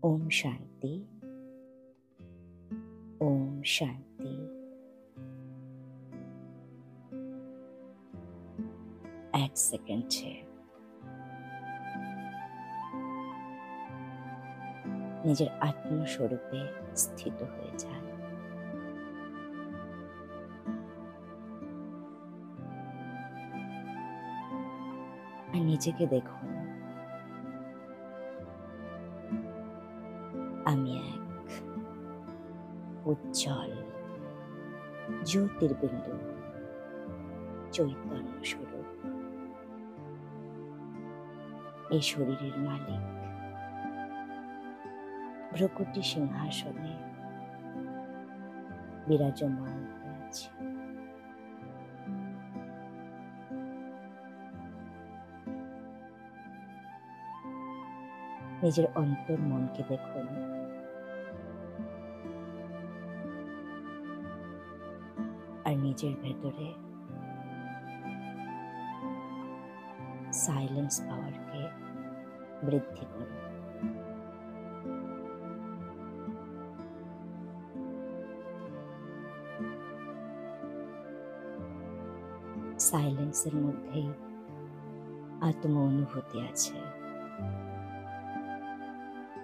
ओम शांति। ओम शांति। एक सेकेंड छे निजेर आत्मस्वरूपे स्थित हये जान। আর নিজেকে দেখুন, আমি এক উজ্জ্বল জ্যোতির্বিন্দু চৈতন্য স্বরূপ। এই শরীরের মালিক ভ্রকুটি সিংহাসনে বিরাজমান হয়ে আছে। নিজের অন্তর মনকে দেখুন, আর নিজের ভেতরে সাইলেন্স পাওয়ারকে বৃদ্ধি করুন। সাইলেন্সের মধ্যেই আত্ম অনুভূতি আছে।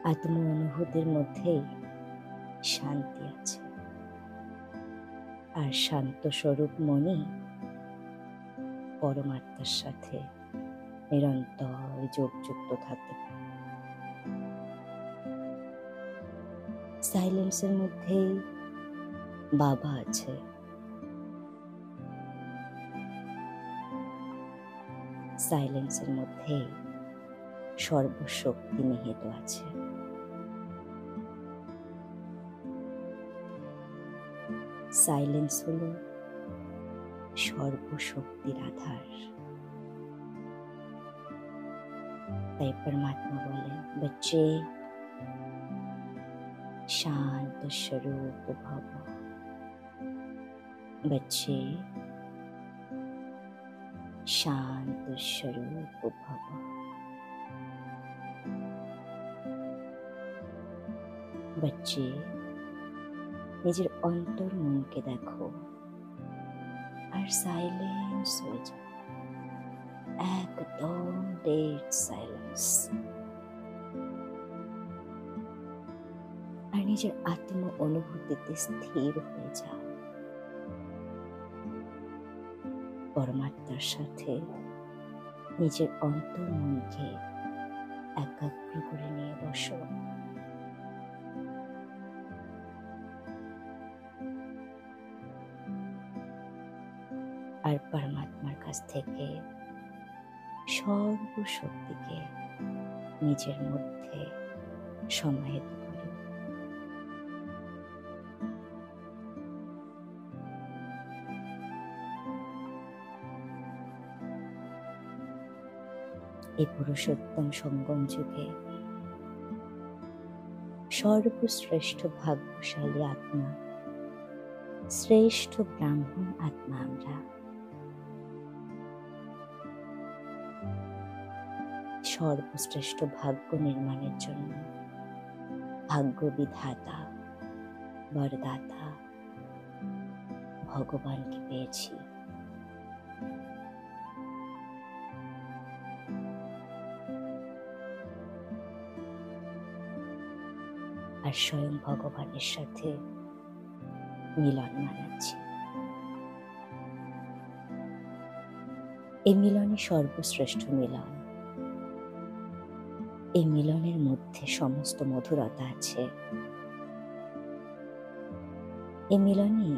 আত্ম অনুভূতির মধ্যেই শান্তি আছে। আর শান্ত স্বরূপ মনই পরমাত্মার সাথে নিরন্তর যোগযুক্ত থাকতে পারে। সাইলেন্সের মধ্যেই বাবা আছে। সাইলেন্সের মধ্যেই সর্বশক্তি নিহিত আছে। সাইলেন্স হলো সর্বশক্তির আধার। তাই परमात्मा বলেন, बच्चे शांत स्वरूप भव। बच्चे शांत स्वरूप भव। बच्चे নিজের অন্তর মনকে দেখো আর সাইলেন্স হয়ে যাও। একদম ডেড সাইলেন্স। আর নিজের আত্ম অনুভূতিতে স্থির হয়ে যাও। পরমাত্মার সাথে নিজের অন্তর মনকে একাগ্র করে নিয়ে বসো। আর পরমাত্মার কাছ থেকে সর্বশক্তিকে নিজের মধ্যে সমাহিত করো। এই পুরুষোত্তম সঙ্গম যুগে সর্বশ্রেষ্ঠ ভাগ্যশালী আত্মা, শ্রেষ্ঠ ব্রাহ্মণ আত্মা আমরা। সর্বশ্রেষ্ঠ ভাগ্য নির্মাণের জন্য ভাগ্য বিধাতা, বরদাতা ভগবানকে পেয়েছি। আর স্বয়ং ভগবানের সাথে মিলন মানাচ্ছি। এই মিলনই সর্বশ্রেষ্ঠ মিলন। এই মিলনের মধ্যে সমস্ত মধুরতা আছে। এই মিলনই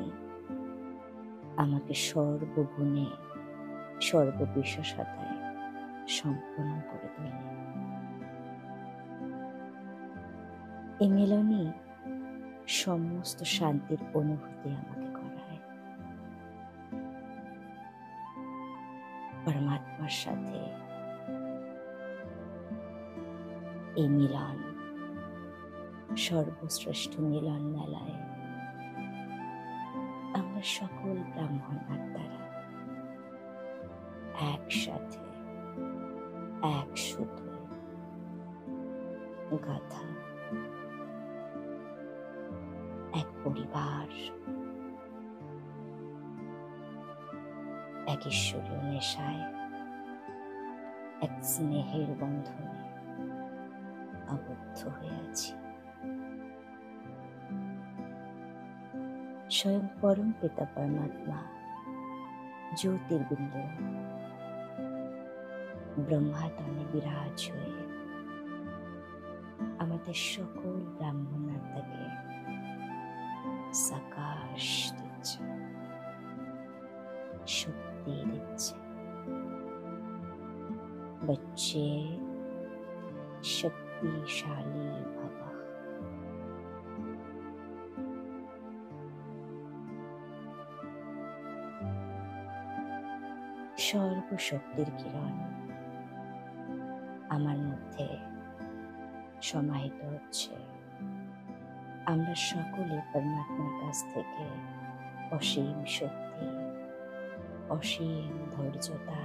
আমাকে সর্বগুণে সর্ববিশেষতায় সম্পন্ন করে তোলে। এই মিলনই সমস্ত শান্তির অনুভূতি আমাকে করায়। পরমাত্মার সাথে এই মিলন সর্বশ্রেষ্ঠ মিলন মেলায় আমরা সকল ব্রাহ্মণ আত্মারা একসাথে এক সুতোয় গাথা এক পরিবার, এক ঈশ্বরীয় নেশায়, এক স্নেহের বন্ধনে আবদ্ধ হয়ে আছি। স্বয়ং পরম পিতা পরমাত্মা জ্যোতির্বিন্দু ব্রহ্মাতনে বিরাজ হয়ে আমাদের সকল ব্রাহ্মণ আত্মাকে সাকাশ দিচ্ছে, শক্তি দিচ্ছে। बच्चे शक्तिशाली भव। সর্বশক্তির কিরণ আমার মধ্যে সমাহিত হচ্ছে। আমরা সকলে পরমাত্মার কাছ থেকে অসীম শক্তি, অসীম ধৈর্যতা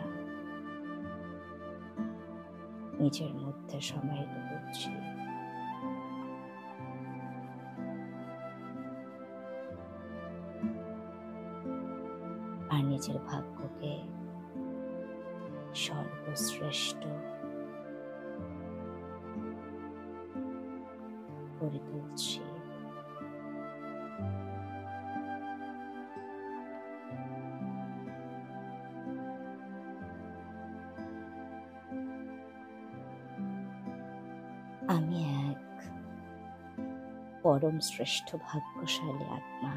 নিজের মধ্যে সমাহিত করছি। আর নিজের ভাগ্যকে সর্বশ্রেষ্ঠ করে তুলছি। আমি এক পরম শ্রেষ্ঠ ভাগ্যশালী আত্মা,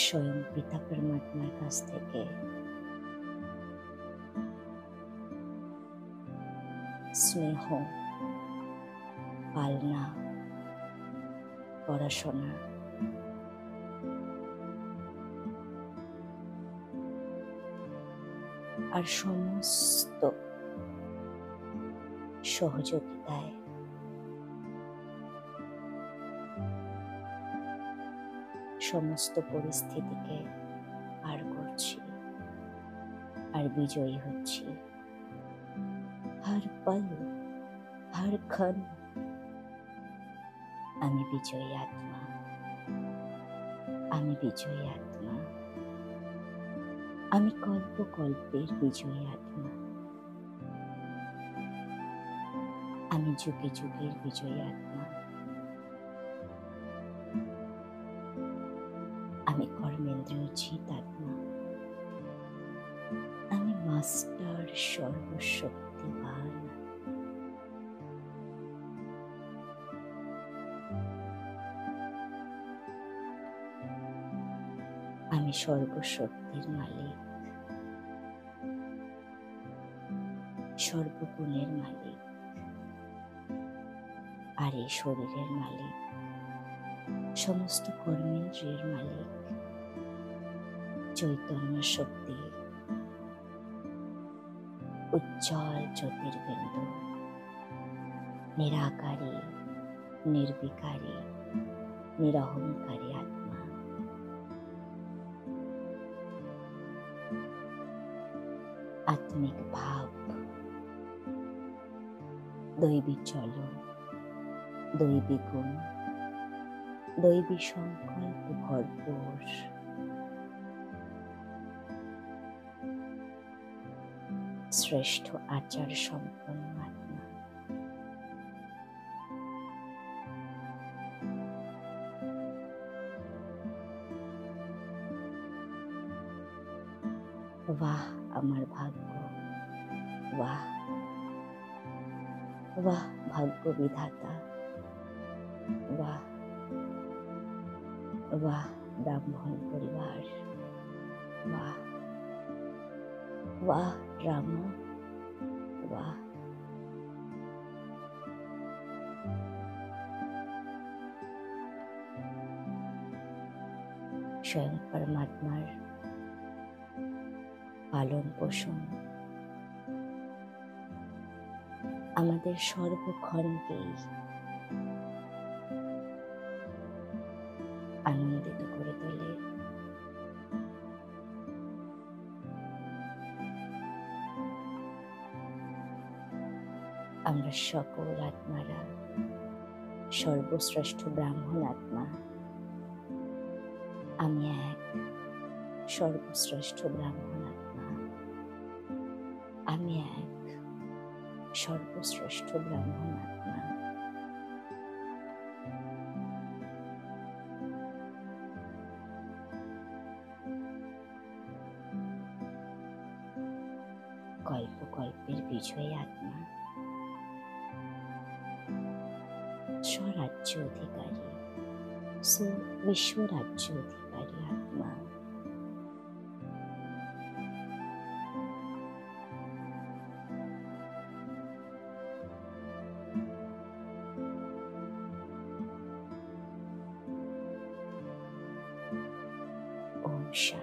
স্বয়ং পিতা পরমাত্মার কাছ থেকে স্নেহ, পালনা, পড়াশোনা, আর সমস্ত সহযোগিতায় সমস্ত পরিস্থিতিকে পার করছি আর বিজয়ী হচ্ছি। হর পল, হর ক্ষণ আমি বিজয়ী আত্মা, আমি বিজয়ী আত্মা, আমি কল্প কল্পের বিজয়ী আত্মা, আমি যুগে যুগের বিজয়ী আত্মা, আমি কর্মেন্দ্রিয় জিত আত্মা, আমি মাস্টার সর্বশক্তিমান। আমি সর্বশক্তির মালিক, সর্বগুণের মালিক, আর এই শরীরের মালিক, সমস্ত কর্মেন্দ্রিয়ের মালিক, চৈতন্য শক্তি, উজ্জ্বল জ্যোতির্বিন্দু, নিরাকারী, নির্বিকারী, নিরহংকারী আত্মা। আত্মিক ভাব, দৈবী চলন, দৈবী গুণ, দৈবী সংকল্প ভরপুর, শ্রেষ্ঠ আচার সম্পন্ন আত্মা। বাহ আমার ভাগ্য, বাহ বাহ ভাগ্য বিধাতা, বাহ বাহ ব্রাহ্মণ পরিবার, বাহ বাহ রাম, বাহ স্বয়ং পরমাত্মার পালন পোষণ আমাদের সর্বক্ষণকেই আনন্দিত করে তোলে। আমরা আর সকল আত্মারা সর্বশ্রেষ্ঠ ব্রাহ্মণ আত্মা। আমি এক সর্বশ্রেষ্ঠ ব্রাহ্মণ আত্মা। আমি এক সর্বশ্রেষ্ঠ ব্রাহ্মণ আত্মা। কল্প কল্পের বিজয়ী আত্মা, স্বরাজ্য অধিকারী, বিশ্বরাজ্য অধিকারী আত্মা। ওম শান্তি।